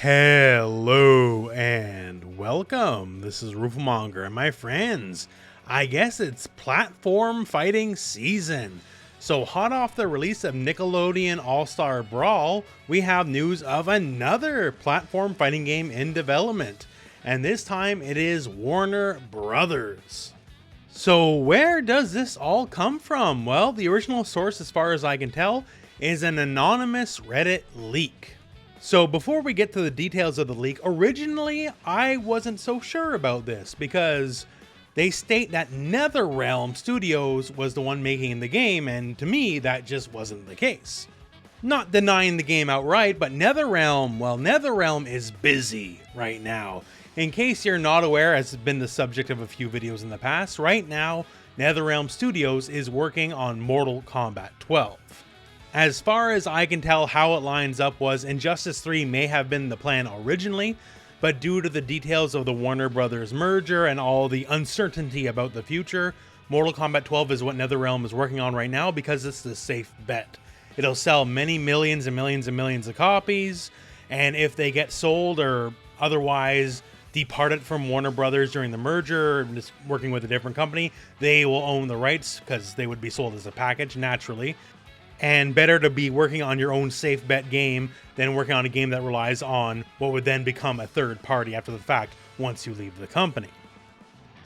Hello and welcome. This is Rooflemonger and my friends. I guess it's platform fighting season. So hot off the release of Nickelodeon All-Star Brawl, we have news of another platform fighting game in development. And this time it is Warner Brothers. So where does this all come from? Well, the original source, as far as I can tell, is an anonymous Reddit leak. So before we get to the details of the leak, originally I wasn't so sure about this because they state that NetherRealm Studios was the one making the game, and to me that just wasn't the case. Not denying the game outright, but NetherRealm, well, NetherRealm is busy right now. In case you're not aware, as has been the subject of a few videos in the past, right now NetherRealm Studios is working on Mortal Kombat 12. As far as I can tell, how it lines up was Injustice 3 may have been the plan originally, but due to the details of the Warner Brothers merger and all the uncertainty about the future, Mortal Kombat 12 is what NetherRealm is working on right now because it's the safe bet. It'll sell many millions and millions and millions of copies, and if they get sold or otherwise departed from Warner Brothers during the merger, just working with a different company, they will own the rights because they would be sold as a package naturally. And better to be working on your own safe bet game than working on a game that relies on what would then become a third party after the fact once you leave the company.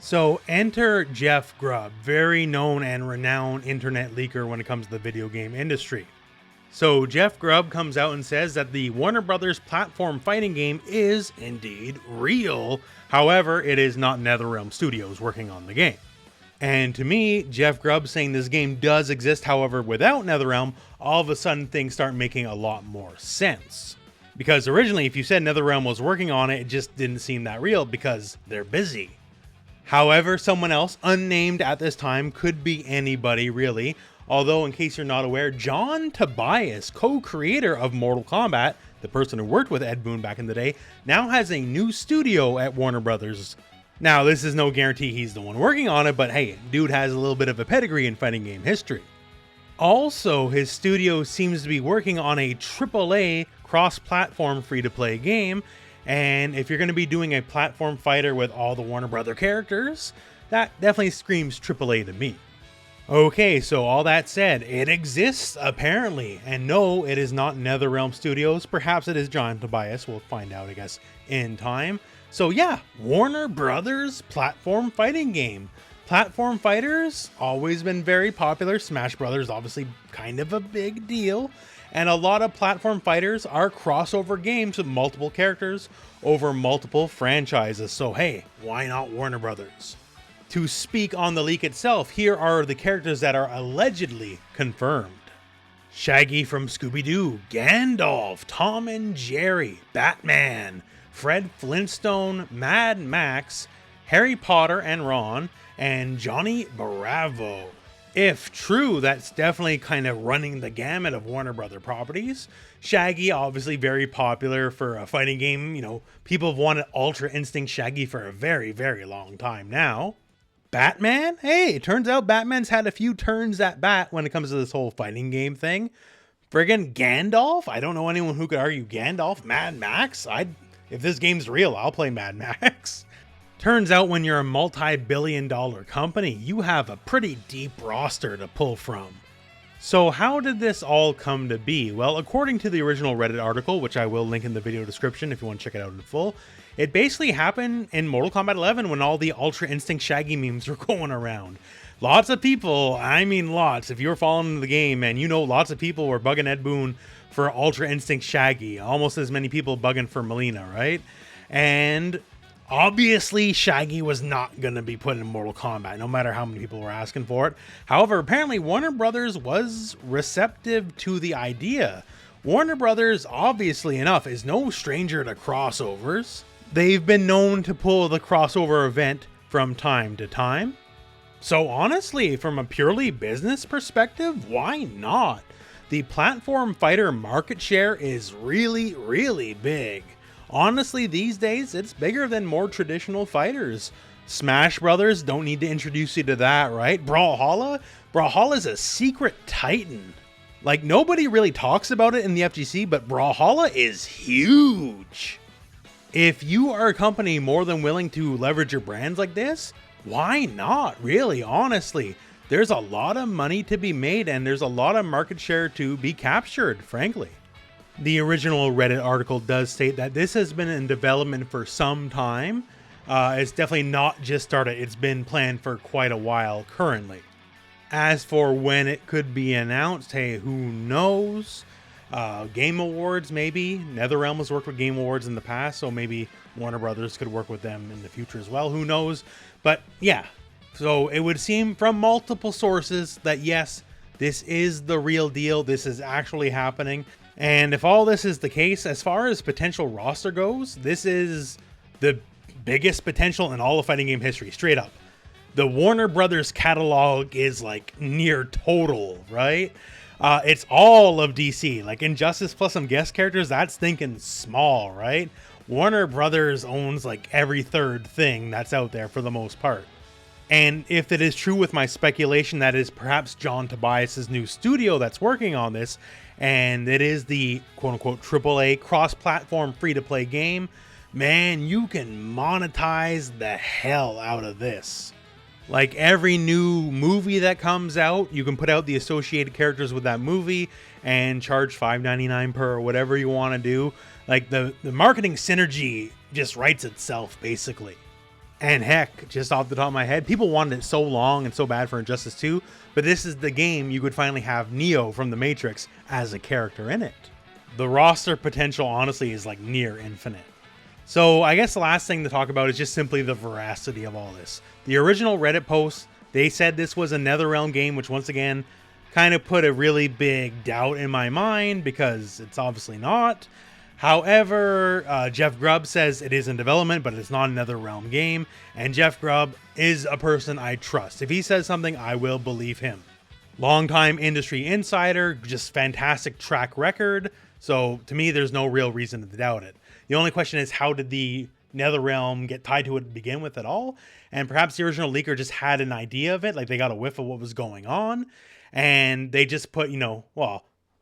So enter Jeff Grub, very known and renowned internet leaker when it comes to the video game industry. So Jeff Grub comes out and says that the Warner Brothers platform fighting game is indeed real. However, it is not NetherRealm Studios working on the game. And to me, Jeff Grubb saying this game does exist, however, without NetherRealm, all of a sudden things start making a lot more sense. Because originally, if you said NetherRealm was working on it, it just didn't seem that real because they're busy. However, someone else, unnamed at this time, could be anybody really. Although, in case you're not aware, John Tobias, co-creator of Mortal Kombat, the person who worked with Ed Boon back in the day, now has a new studio at Warner Brothers. Now, this is no guarantee he's the one working on it, but hey, dude has a little bit of a pedigree in fighting game history. Also, his studio seems to be working on a AAA cross-platform free-to-play game, and if you're going to be doing a platform fighter with all the Warner Brother characters, that definitely screams AAA to me. Okay, so all that said, it exists apparently, and no, it is not NetherRealm Studios. Perhaps it is John Tobias. We'll find out, I guess, in time. So yeah, Warner Brothers platform fighting game. Platform fighters, always been very popular. Smash Brothers, obviously kind of a big deal. And a lot of platform fighters are crossover games with multiple characters over multiple franchises. So hey, why not Warner Brothers? To speak on the leak itself, here are the characters that are allegedly confirmed. Shaggy from Scooby-Doo, Gandalf, Tom and Jerry, Batman, Fred Flintstone, Mad Max, Harry Potter and Ron, and Johnny Bravo. If true, that's definitely kind of running the gamut of Warner Brother properties. Shaggy, obviously very popular for a fighting game. You know, people have wanted Ultra Instinct Shaggy for a very, very long time now. Batman? Hey, it turns out Batman's had a few turns at bat when it comes to this whole fighting game thing. Friggin' Gandalf? I don't know anyone who could argue Gandalf. Mad Max? If this game's real, I'll play Mad Max. Turns out when you're a multi-billion-dollar company, you have a pretty deep roster to pull from. So how did this all come to be? Well, according to the original Reddit article, which I will link in the video description if you want to check it out in full, it basically happened in Mortal Kombat 11 when all the Ultra Instinct Shaggy memes were going around. Lots of people, I mean lots, if you were following the game, and you know lots of people were bugging Ed Boon for Ultra Instinct Shaggy, almost as many people bugging for Melina, right? And obviously Shaggy was not going to be put in Mortal Kombat, no matter how many people were asking for it. However, apparently Warner Brothers was receptive to the idea. Warner Brothers, obviously enough, is no stranger to crossovers. They've been known to pull the crossover event from time to time. So honestly, from a purely business perspective, why not? The platform fighter market share is really, really big. Honestly, these days, it's bigger than more traditional fighters. Smash Brothers, don't need to introduce you to that, right? Brawlhalla? Brawlhalla's a secret titan. Like, nobody really talks about it in the FGC, but Brawlhalla is huge. If you are a company more than willing to leverage your brands like this, why not? Really, honestly, there's a lot of money to be made and there's a lot of market share to be captured, frankly. The original Reddit article does state that this has been in development for some time. It's definitely not just started, it's been planned for quite a while currently. As for when it could be announced, hey, who knows? Game Awards, maybe. NetherRealm has worked with Game Awards in the past, so maybe Warner Brothers could work with them in the future as well. Who knows? But yeah, so it would seem from multiple sources that yes, this is the real deal. This is actually happening. And if all this is the case, as far as potential roster goes, this is the biggest potential in all of fighting game history, straight up. The Warner Brothers catalog is like near total, right? It's all of DC, like Injustice plus some guest characters, that's thinking small, right? Warner Brothers owns like every third thing that's out there for the most part. And if it is true with my speculation that is perhaps John Tobias's new studio that's working on this, and it is the quote-unquote AAA cross-platform free-to-play game, man, you can monetize the hell out of this. Like every new movie that comes out, you can put out the associated characters with that movie and charge $5.99 per or whatever you want to do. Like the marketing synergy just writes itself, basically. And heck, just off the top of my head, people wanted it so long and so bad for Injustice 2, but this is the game you could finally have Neo from the Matrix as a character in it. The roster potential, honestly, is like near infinite. So I guess the last thing to talk about is just simply the veracity of all this. The original Reddit post, they said this was a NetherRealm game, which once again kind of put a really big doubt in my mind because it's obviously not. However, Jeff Grub says it is in development, but it's not a NetherRealm game. And Jeff Grub is a person I trust. If he says something, I will believe him. Longtime industry insider, just fantastic track record. So to me, there's no real reason to doubt it. The only question is, how did the NetherRealm get tied to it to begin with at all? And perhaps the original leaker just had an idea of it, like they got a whiff of what was going on, and they just put,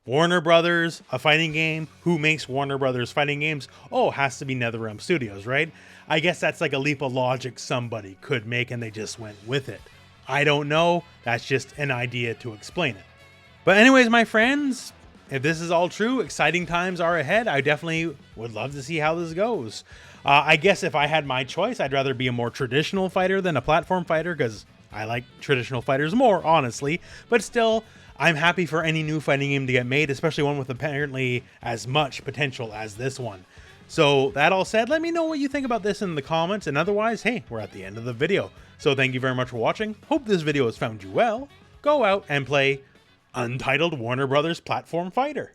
Warner Brothers, a fighting game. Who makes Warner Brothers fighting games? Oh, has to be NetherRealm Studios, right? I guess that's like a leap of logic somebody could make, and they just went with it. I don't know. That's just an idea to explain it. But anyways, my friends, if this is all true, exciting times are ahead. I definitely would love to see how this goes. I guess if I had my choice, I'd rather be a more traditional fighter than a platform fighter because I like traditional fighters more, honestly. But still, I'm happy for any new fighting game to get made, especially one with apparently as much potential as this one. So that all said, let me know what you think about this in the comments. And otherwise, hey, we're at the end of the video. So thank you very much for watching. Hope this video has found you well. Go out and play Untitled Warner Brothers Platform Fighter.